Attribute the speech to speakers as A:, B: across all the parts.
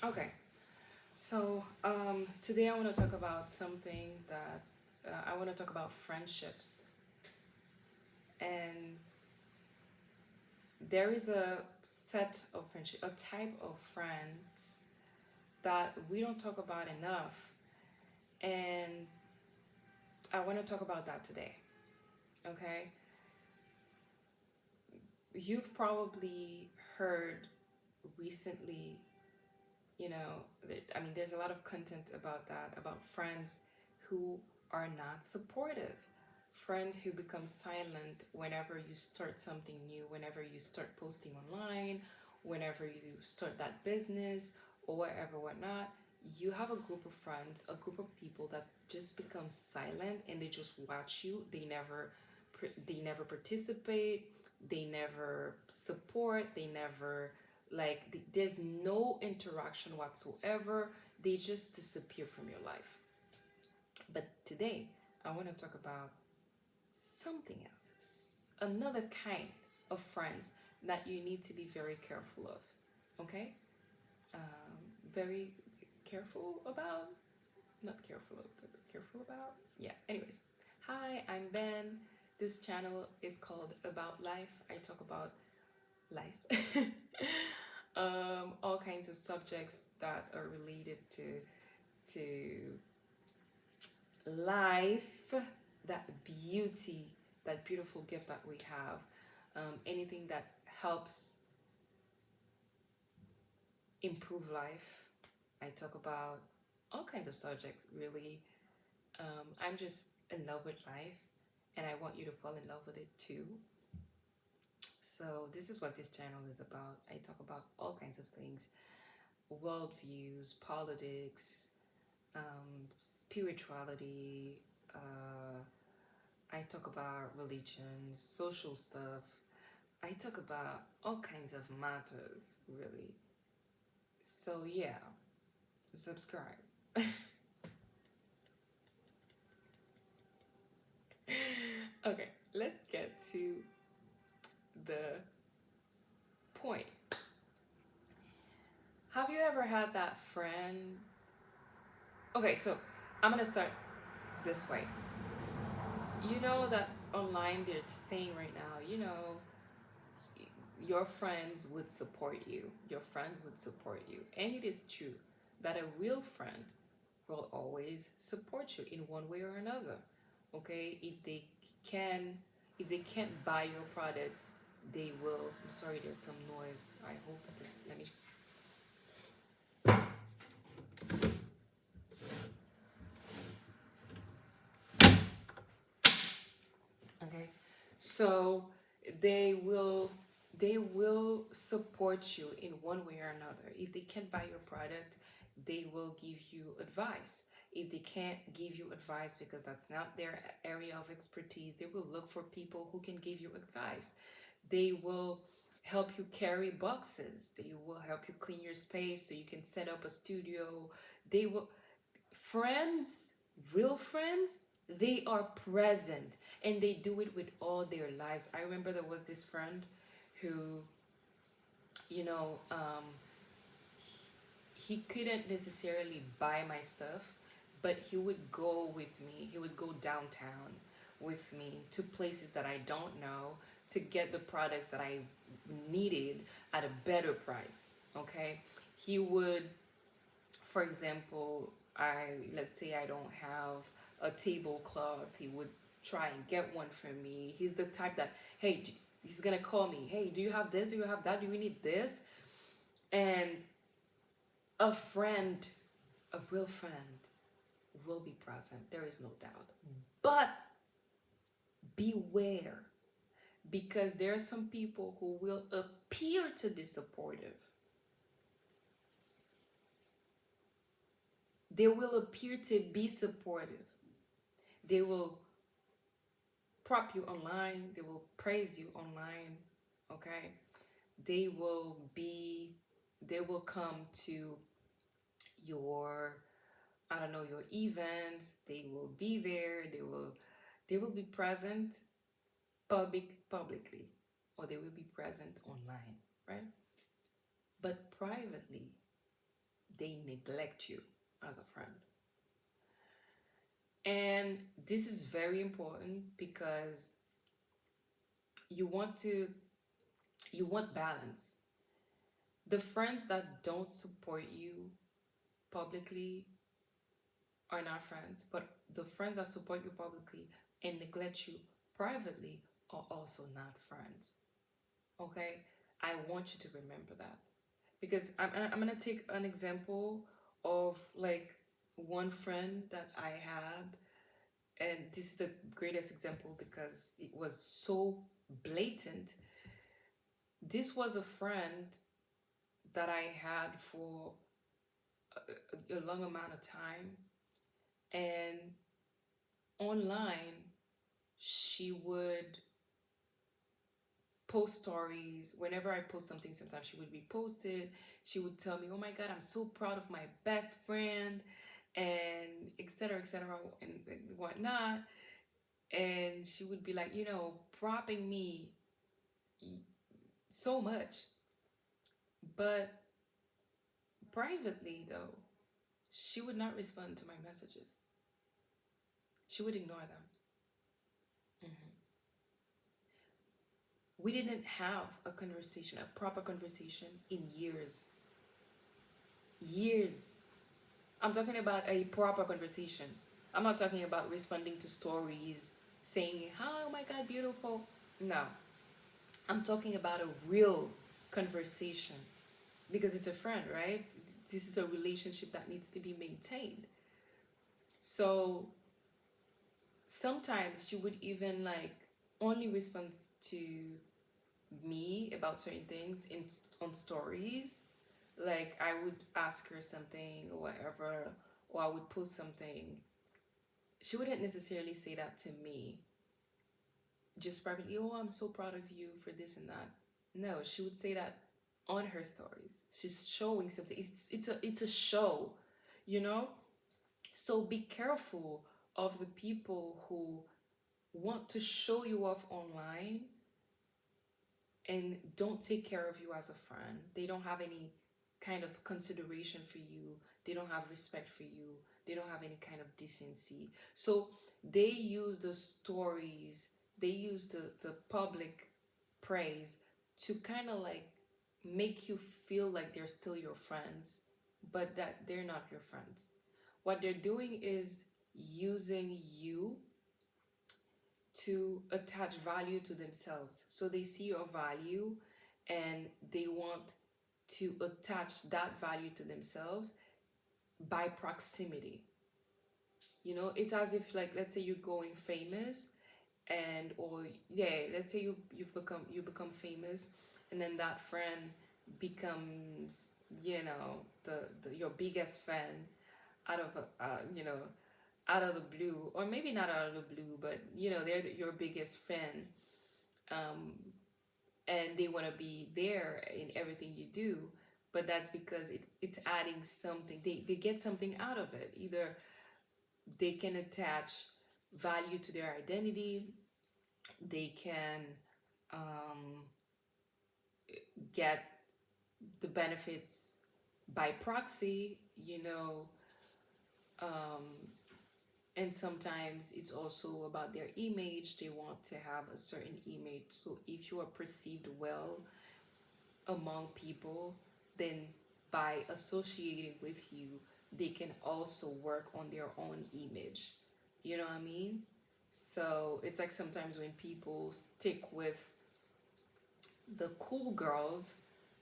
A: Okay, so today I want to talk about something that I want to talk about friendships. And there is a set of friendship, a type of friends that we don't talk about enough. And I want to talk about that today. Okay, you've probably heard recently, I mean, there's a lot of content about that, about friends who are not supportive, friends who become silent whenever you start something new, whenever you start posting online, whenever you start that business or whatever, whatnot. You have a group of friends, a group of people that just become silent and they just watch you. They never participate, they never support, they never like there's no interaction whatsoever. They just disappear from your life. But today I want to talk about something else, another kind of friends that you need to be very careful of. Okay, very careful about, not careful of, but careful about. Yeah, anyways, hi, I'm Ben. This channel is called About Life. I talk about life. All kinds of subjects that are related to life, that beauty, that beautiful gift that we have. Anything that helps improve life. I talk about all kinds of subjects, really. I'm just in love with life, and I want you to fall in love with it too. So, this is what this channel is about. I talk about all kinds of things: worldviews, politics, spirituality. I talk about religion, social stuff. I talk about all kinds of matters, really. So, yeah, subscribe. Okay, let's get to the point. Have you ever had that friend? Okay, so I'm gonna start this way. You know that online they're saying right now, your friends would support you. Your friends would support you. And it is true that a real friend will always support you in one way or another. Okay? Can if they can't buy your products, they will. I'm sorry, there's some noise. I hope this let me okay. So they will they will support you in one way or another. If they can't buy your product, they will give you advice. If they can't give you advice because that's not their area of expertise, they will look for people who can give you advice. They will help you carry boxes. They will help you clean your space so you can set up a studio. They will friends, real friends, they are present and they do it with all their lives. I remember there was this friend who, you know, he couldn't necessarily buy my stuff, but he would go with me. He would go downtown with me to places that I don't know to get the products that I needed at a better price. Okay, he would, for example, I let's say I don't have a tablecloth, he would try and get one for me. He's the type that, hey, he's gonna call me, hey, do you have this, do you have that, do you need this? And a friend, a real friend, will be present, there is no doubt. But beware, because there are some people who will appear to be supportive. They will appear to be supportive. They will prop you online, they will praise you online, okay? They will be, they will come to your, I don't know, your events, they will be there, they will be present publicly, or they will be present online, right? But privately, they neglect you as a friend. And this is very important because you want to you want balance. The friends that don't support you publicly are not friends, but the friends that support you publicly and neglect you privately are also not friends. Okay? I want you to remember that. Because I'm gonna take an example of like one friend that I had, and this is the greatest example because it was so blatant. This was a friend that I had for a long amount of time, and online she would post stories. Whenever I post something, sometimes she would repost it. She would tell me, "Oh my God, I'm so proud of my best friend," and etc., and whatnot. And she would be like, propping me so much. But privately, though, she would not respond to my messages. She would ignore them. Mhm. We didn't have a conversation, a proper conversation in years. Years. I'm talking about a proper conversation. I'm not talking about responding to stories, saying, "Hi, oh my God, beautiful." No. I'm talking about a real conversation because it's a friend, right? This is a relationship that needs to be maintained. So sometimes she would even like only respond to me about certain things in on stories. Like I would ask her something or whatever, or I would post something. She wouldn't necessarily say that to me, just privately. "Oh, I'm so proud of you for this and that." No, she would say that on her stories. She's showing something. It's a show, you know. So be careful of the people who want to show you off online and don't take care of you as a friend. They don't have any kind of consideration for you. They don't have respect for you. They don't have any kind of decency. So they use the stories, they use the public praise to kind of like make you feel like they're still your friends, but that they're not your friends. What they're doing is using you to attach value to themselves. So they see your value and they want to attach that value to themselves by proximity. It's as if like let's say you're going famous and or yeah, let's say you become famous and then that friend becomes your biggest fan out of out of the blue, or maybe not out of the blue, but they're your biggest fan, um, and they want to be there in everything you do. But that's because it's adding something. They get something out of it. Either they can attach value to their identity, they can um, get the benefits by proxy, um, and sometimes it's also about their image. They want to have a certain image, so if you are perceived well among people, then by associating with you they can also work on their own image. You know what I mean? So it's like sometimes when people stick with the cool girls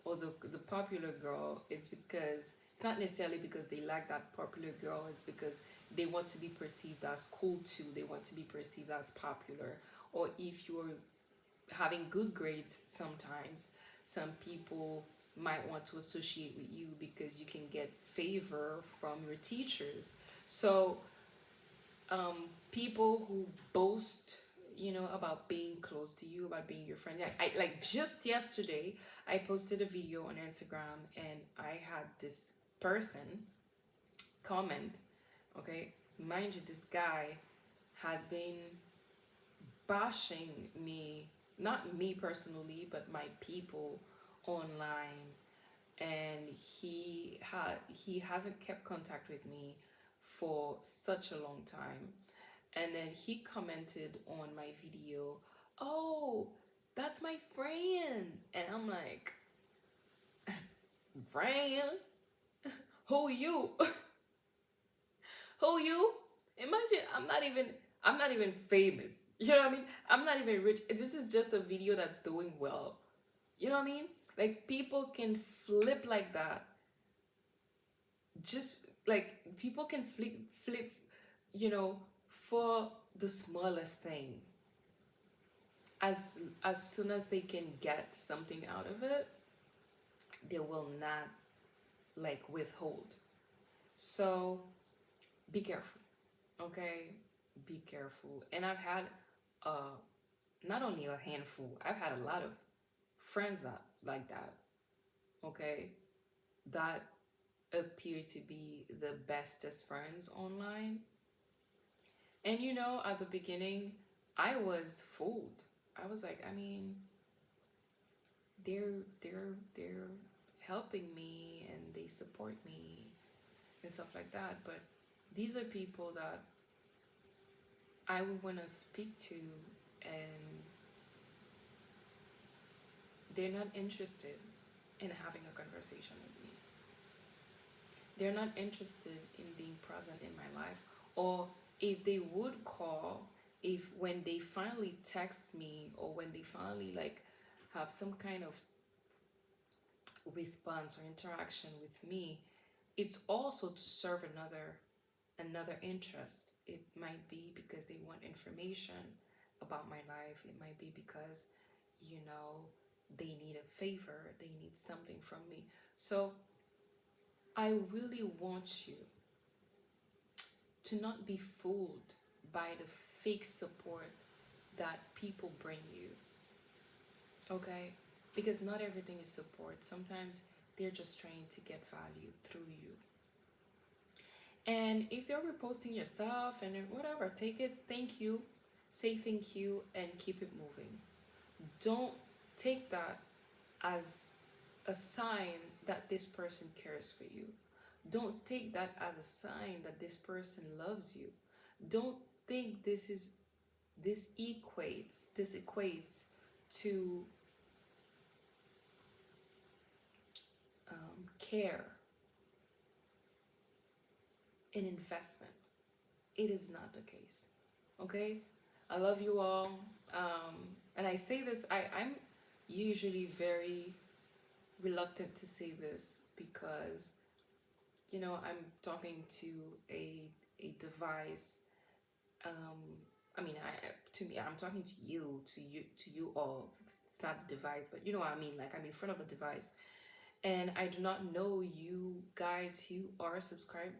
A: or the popular girl, it's because it's not necessarily because they like that popular girl, it's because they want to be perceived as cool too, they want to be perceived as popular. Or if you're having good grades, sometimes some people might want to associate with you because you can get favor from your teachers. So people who boast about being close to you, about being your friend. I like just yesterday I posted a video on Instagram and I had this person comment. Okay, mind you, this guy had been bashing me, not me personally, but my people online, and he hasn't kept contact with me for such a long time. And then he commented on my video, "Oh, that's my friend." And I'm like, "Friend? Who you?" Who you? Imagine I'm not even famous. You know what I mean? I'm not even rich. This is just a video that's doing well. You know what I mean? Like people can flip like that. Just like people can flip, you know, for the smallest thing. As soon as they can get something out of it, they will not like withhold. So be careful, okay? Be careful. And I've had uh not only a handful, I've had a lot of friends that like that, okay? That appear to be the bestest friends online. And you know, at the beginning, I was fooled. I was like, I mean, they're helping me and they support me and stuff like that. But these are people that I would want to speak to, and they're not interested in having a conversation with me. They're not interested in being present in my life. Or if they would call, if when they finally text me or when they finally like have some kind of response or interaction with me, it's also to serve another interest. It might be because they want information about my life. It might be because, you know, they need a favor, they need something from me. So I really want you to not be fooled by the fake support that people bring you, okay? Because not everything is support. Sometimes they're just trying to get value through you. And if they're reposting your stuff and whatever, take it, thank you, say thank you, and keep it moving. Don't take that as a sign that this person cares for you. Don't take that as a sign that this person loves you. Don't think this equates to care, an investment. It is not the case. Okay? I love you all. And I say this, I'm usually very reluctant to say this because, you know, I'm talking to a device. Um, I mean, to me, I'm talking to you all. It's not the device, but you know what I mean. Like I'm in front of a device, and I do not know you guys who are subscribed,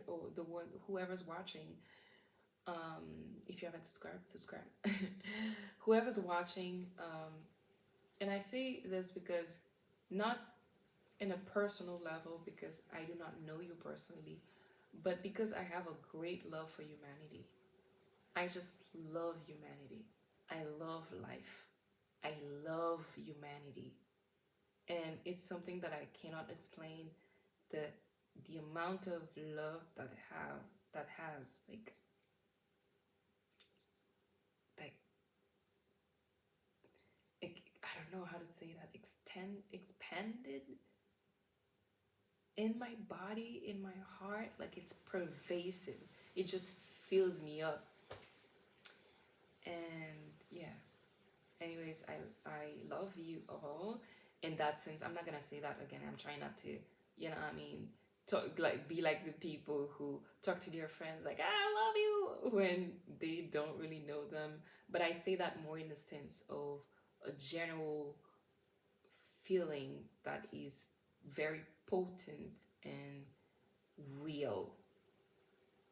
A: or the one whoever's watching. If you haven't subscribed, subscribe. Whoever's watching, and I say this because not in a personal level because I do not know you personally, but because I have a great love for humanity. I just love humanity. I love life. I love humanity. And it's something that I cannot explain. The the amount of love that has like I don't know how to say that, expanded in my body, in my heart, like it's pervasive. It just fills me up. And yeah, anyways, I love you all. In that sense, I'm not gonna say that again. I'm trying not to, you know what I mean, talk like be like the people who talk to their friends like I love you when they don't really know them. But I say that more in the sense of a general feeling that is very potent and real.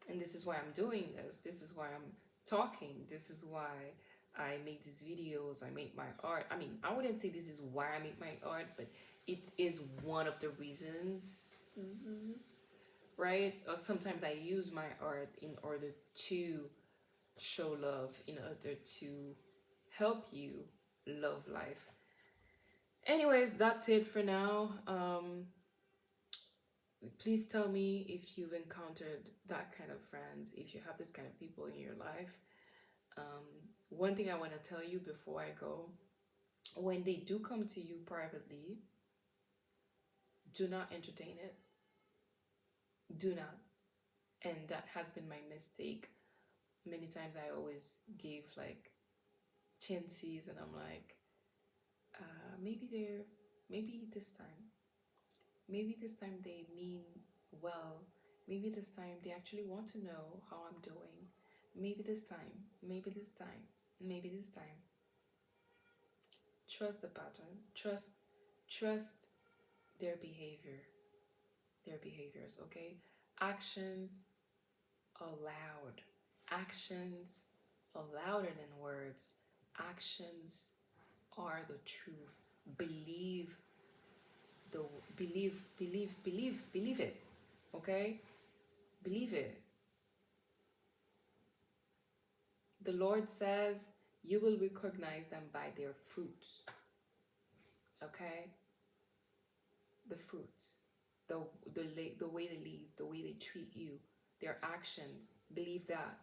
A: And this is why I'm doing this. This is why I'm talking. This is why I make these videos. I make my art. I mean, I wouldn't say this is why I make my art, but it is one of the reasons, right? Or sometimes I use my art in order to show love, in order to help you love life. Anyways, that's it for now. Please tell me if you've encountered that kind of friends, if you have this kind of people in your life. Um, One thing I want to tell you before I go, when they do come to you privately, do not entertain it. Do not. And that has been my mistake. Many times I always gave like chances, and I'm like, maybe maybe this time, maybe this time they mean well. Maybe this time they actually want to know how I'm doing. Maybe this time, maybe this time, maybe this time. Trust the pattern. Trust their behavior, their behaviors, okay? Actions are loud. Actions are louder than words. Actions are the truth. Believe the believe it. Okay? Believe it. The Lord says you will recognize them by their fruits. Okay? The fruits. The the way they live, the way they treat you, their actions. Believe that.